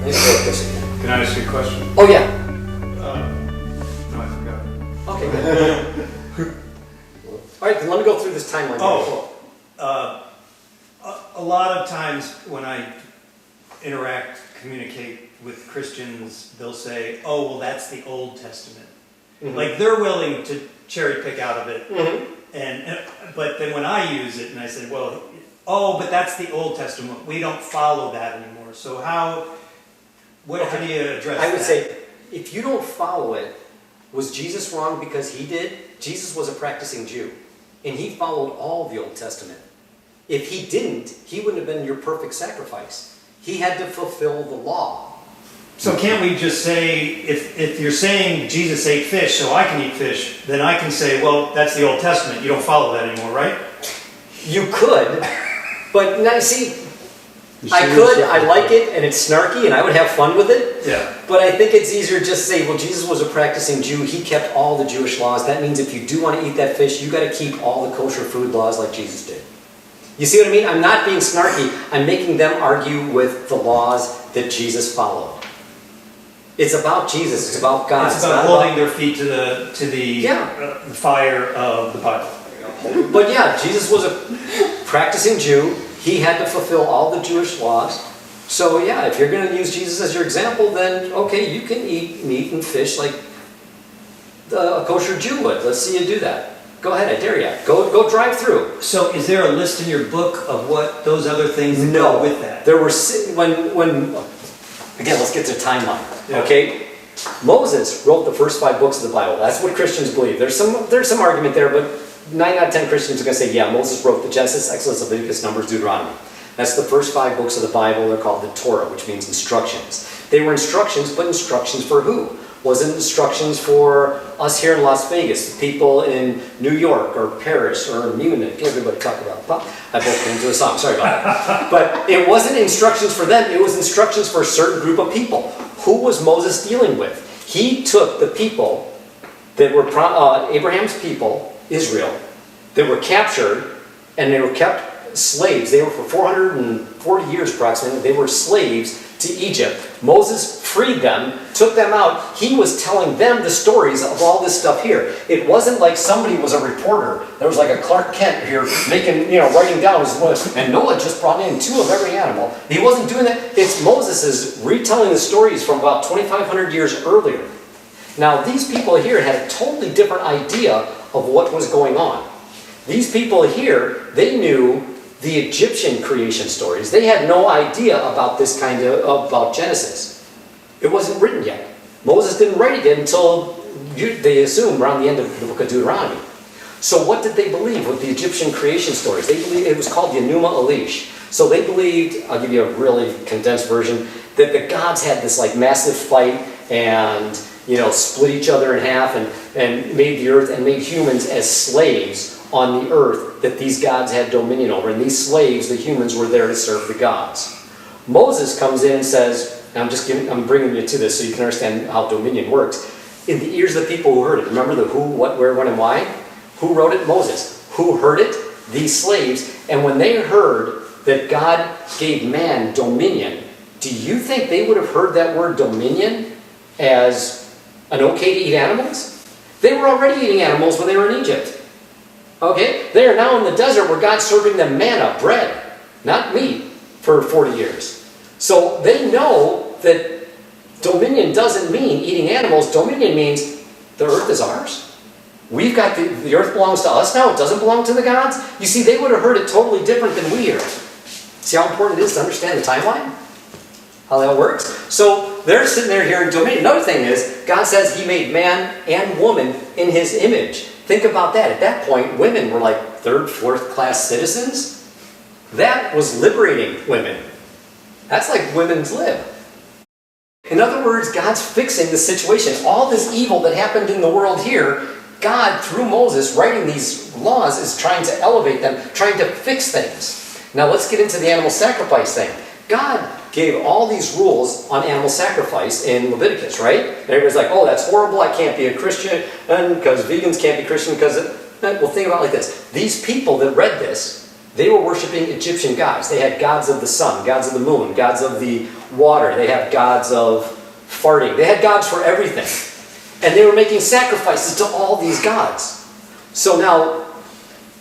his work this again. Can I ask you a question? Oh yeah. No, I forgot. Okay, good. All right, then let me go through this timeline. A lot of times when I communicate with Christians, they'll say, oh, well, that's the Old Testament. Mm-hmm. Like, they're willing to cherry pick out of it. Mm-hmm. But then when I use it and I say, well, but that's the Old Testament. We don't follow that anymore. So how do you address that? I would say, if you don't follow it, was Jesus wrong because he did? Jesus was a practicing Jew, and he followed all of the Old Testament. If he didn't, he wouldn't have been your perfect sacrifice. He had to fulfill the law. So can't we just say, if you're saying Jesus ate fish, so I can eat fish, then I can say, well, that's the Old Testament. You don't follow that anymore, right? You could, but now see, I like it, and it's snarky, and I would have fun with it. Yeah. But I think it's easier just to say, well, Jesus was a practicing Jew. He kept all the Jewish laws. That means if you do want to eat that fish, you got to keep all the kosher food laws like Jesus did. You see what I mean? I'm not being snarky. I'm making them argue with the laws that Jesus followed. It's about Jesus. It's about God. It's about holding their feet to the fire of the Bible. But yeah, Jesus was a practicing Jew. He had to fulfill all the Jewish laws. So yeah, if you're going to use Jesus as your example, then okay, you can eat meat and fish like a kosher Jew would. Let's see you do that. Go ahead, I dare you. Go drive through. So is there a list in your book of what those other things that go with that? There were, when again, let's get to the timeline. Yeah. Okay? Moses wrote the first 5 books of the Bible. That's what Christians believe. There's some argument there, but 9 out of 10 Christians are going to say, yeah, Moses wrote the Genesis, Exodus, Leviticus, Numbers, Deuteronomy. That's the first 5 books of the Bible. They're called the Torah, which means instructions. They were instructions, but instructions for who? Wasn't instructions for us here in Las Vegas, the people in New York or Paris or Munich. Everybody talk about pop. I both came to a song. Sorry about that. But it wasn't instructions for them. It was instructions for a certain group of people. Who was Moses dealing with? He took the people that were Abraham's people, Israel, that were captured and they were kept slaves. They were for 440 years approximately. They were slaves to Egypt. Moses freed them, took them out. He was telling them the stories of all this stuff here. It wasn't like somebody was a reporter. There was like a Clark Kent here writing down his list. And Noah just brought in 2 of every animal. He wasn't doing that. It's Moses is retelling the stories from about 2,500 years earlier. Now, these people here had a totally different idea of what was going on. These people here, they knew the Egyptian creation stories. They had no idea about this kind of, about Genesis. It wasn't written yet. Moses didn't write it yet until, they assume, around the end of the book of Deuteronomy. So what did they believe with the Egyptian creation stories? They believed, it was called the Enuma Elish. So they believed, I'll give you a really condensed version, that the gods had this like massive fight and split each other in half and made the earth and made humans as slaves on the earth that these gods had dominion over. And these slaves, the humans, were there to serve the gods. Moses comes in and says, and I'm bringing you to this so you can understand how dominion works. In the ears of the people who heard it, remember the who, what, where, when, and why? Who wrote it? Moses. Who heard it? These slaves. And when they heard that God gave man dominion, do you think they would have heard that word dominion as an okay to eat animals? They were already eating animals when they were in Egypt. Okay? They are now in the desert where God's serving them manna, bread, not meat, for 40 years. So they know that dominion doesn't mean eating animals. Dominion means the earth is ours. We've got the earth belongs to us now. It doesn't belong to the gods. You see, they would have heard it totally different than we hear. See how important it is to understand the timeline? How that works? So they're sitting there hearing dominion. Another thing is, God says He made man and woman in His image. Think about that. At that point, women were like 3rd, 4th class citizens. That was liberating women. That's like women's lib. In other words, God's fixing the situation. All this evil that happened in the world here, God, through Moses, writing these laws, is trying to elevate them, trying to fix things. Now let's get into the animal sacrifice thing. God gave all these rules on animal sacrifice in Leviticus, right? And everybody's like, oh, that's horrible, I can't be a Christian, and because vegans can't be Christian because... Well, think about it like this. These people that read this, They were worshiping Egyptian gods. They had gods of the sun, gods of the moon, gods of the water. They had gods of farting. They had gods for everything. And they were making sacrifices to all these gods. So now,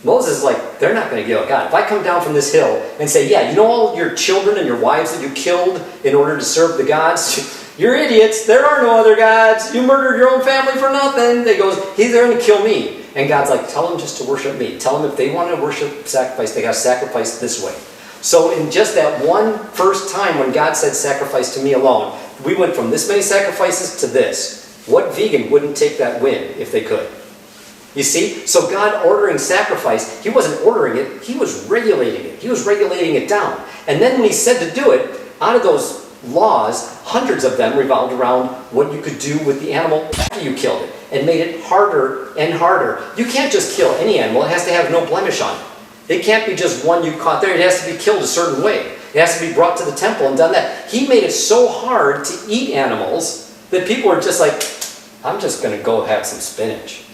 Moses is like, they're not going to give up God. If I come down from this hill and say, yeah, you know all your children and your wives that you killed in order to serve the gods? You're idiots. There are no other gods. You murdered your own family for nothing. They goes, they're going to kill me. And God's like, tell them just to worship me. Tell them if they want to worship, sacrifice, they got to sacrifice this way. So in just that one first time when God said sacrifice to me alone, we went from this many sacrifices to this. What vegan wouldn't take that win if they could? You see? So God ordering sacrifice, he wasn't ordering it, he was regulating it. He was regulating it down. And then when he said to do it, out of those laws, hundreds of them revolved around what you could do with the animal after you killed it, and made it harder and harder. You can't just kill any animal, it has to have no blemish on it. It can't be just one you caught there, it has to be killed a certain way. It has to be brought to the temple and done that. He made it so hard to eat animals that people are just like, I'm just going to go have some spinach.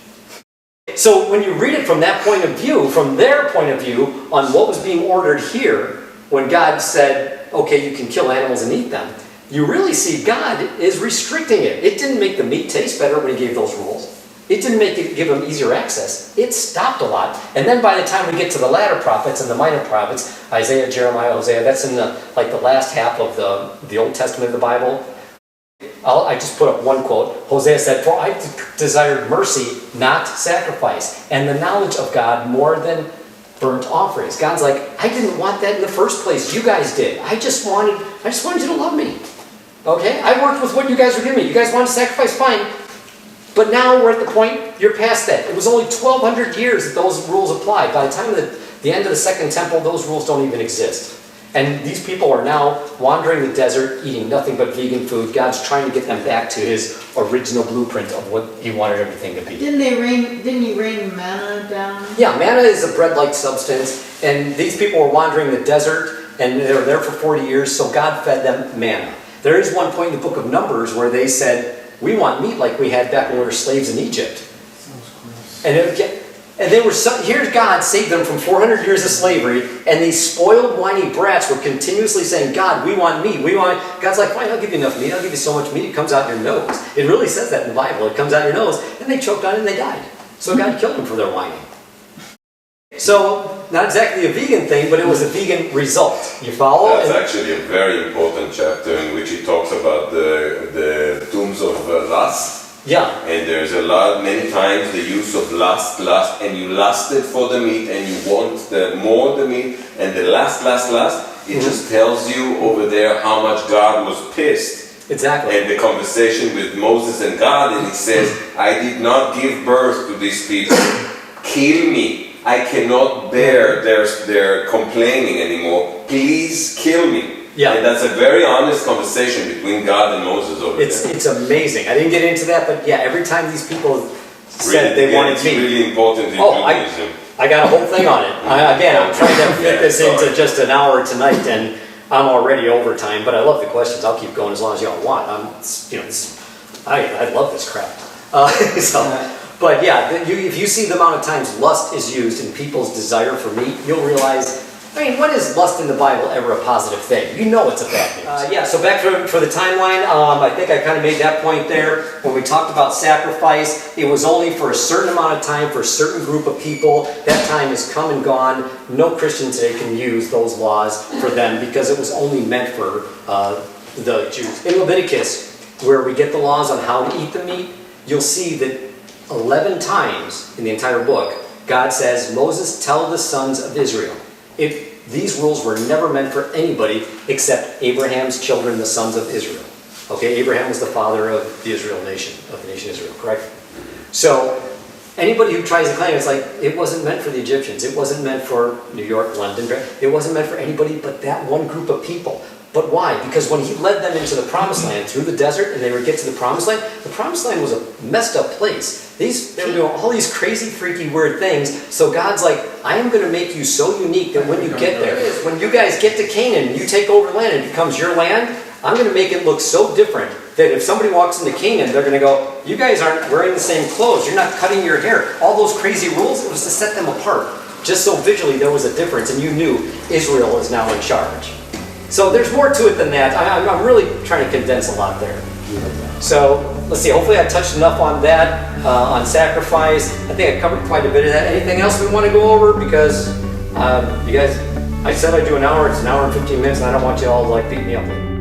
So when you read it from that point of view, from their point of view, on what was being ordered here, when God said, okay, you can kill animals and eat them, you really see God is restricting it. It didn't make the meat taste better when he gave those rules. It didn't make it give them easier access. It stopped a lot. And then by the time we get to the latter prophets and the minor prophets, Isaiah, Jeremiah, Hosea, that's in the last half of the Old Testament of the Bible. I just put up one quote. Hosea said, "For I desired mercy, not sacrifice, and the knowledge of God more than burnt offerings." God's like, I didn't want that in the first place. You guys did. I just wanted you to love me. Okay? I worked with what you guys were giving me. You guys wanted to sacrifice, fine. But now we're at the point, you're past that. It was only 1,200 years that those rules applied. By the time of the end of the Second Temple, those rules don't even exist. And these people are now wandering the desert, eating nothing but vegan food. God's trying to get them back to his original blueprint of what he wanted everything to be. Didn't he rain manna down? Yeah, manna is a bread-like substance. And these people were wandering the desert, and they were there for 40 years, so God fed them manna. There is one point in the book of Numbers where they said, we want meat like we had back when we were slaves in Egypt. And they were here's God saved them from 400 years of slavery, and these spoiled, whiny brats were continuously saying, God, we want meat. God's like, fine, I'll give you enough meat. I'll give you so much meat, it comes out your nose. It really says that in the Bible. It comes out your nose. And they choked on it and they died. So God killed them for their whining. So, not exactly a vegan thing, but it was a vegan result. You follow? That's actually a very important chapter in which he talks about the tombs of lust. Yeah. And there's many times the use of lust, and you lusted for the meat, and you want more the meat, and the lust. It just tells you over there how much God was pissed. Exactly. And the conversation with Moses and God, and he says, I did not give birth to these people. Kill me. I cannot bear their complaining anymore. Please kill me. Yeah. And that's a very honest conversation between God and Moses over there. It's amazing. I didn't get into that, but yeah, every time these people said they wanted it's meat. really important in Judaism. I got a whole thing on it. I'm trying to fit this into just an hour tonight, and I'm already over time, but I love the questions. I'll keep going as long as y'all want. I love this crap. But yeah, if you see the amount of times lust is used in people's desire for meat, you'll realize, when is lust in the Bible ever a positive thing? You know it's a bad news. So back for the timeline, I think I kind of made that point there. When we talked about sacrifice, it was only for a certain amount of time for a certain group of people. That time has come and gone. No Christian today can use those laws for them because it was only meant for the Jews. In Leviticus, where we get the laws on how to eat the meat, you'll see that 11 times in the entire book, God says, Moses, tell the sons of Israel. These rules were never meant for anybody except Abraham's children, the sons of Israel. Okay, Abraham was the father of the nation Israel, correct? So, anybody who tries to claim it's like, it wasn't meant for the Egyptians, it wasn't meant for New York, London, it wasn't meant for anybody but that one group of people. But why? Because when he led them into the promised land through the desert and they would get to the promised land was a messed up place. They were doing all these crazy, freaky, weird things. So God's like, I am going to make you so unique that when you get there, when you guys get to Canaan and you take over land and it becomes your land, I'm going to make it look so different that if somebody walks into Canaan, they're going to go, you guys aren't wearing the same clothes. You're not cutting your hair. All those crazy rules, it was to set them apart. just so visually there was a difference, and you knew Israel is now in charge. So there's more to it than that. I'm really trying to condense a lot there. So let's see, hopefully I touched enough on that, on sacrifice. I think I covered quite a bit of that. Anything else we want to go over? Because you guys, I said I'd do an hour, it's an hour and 15 minutes, and I don't want you all to like beat me up.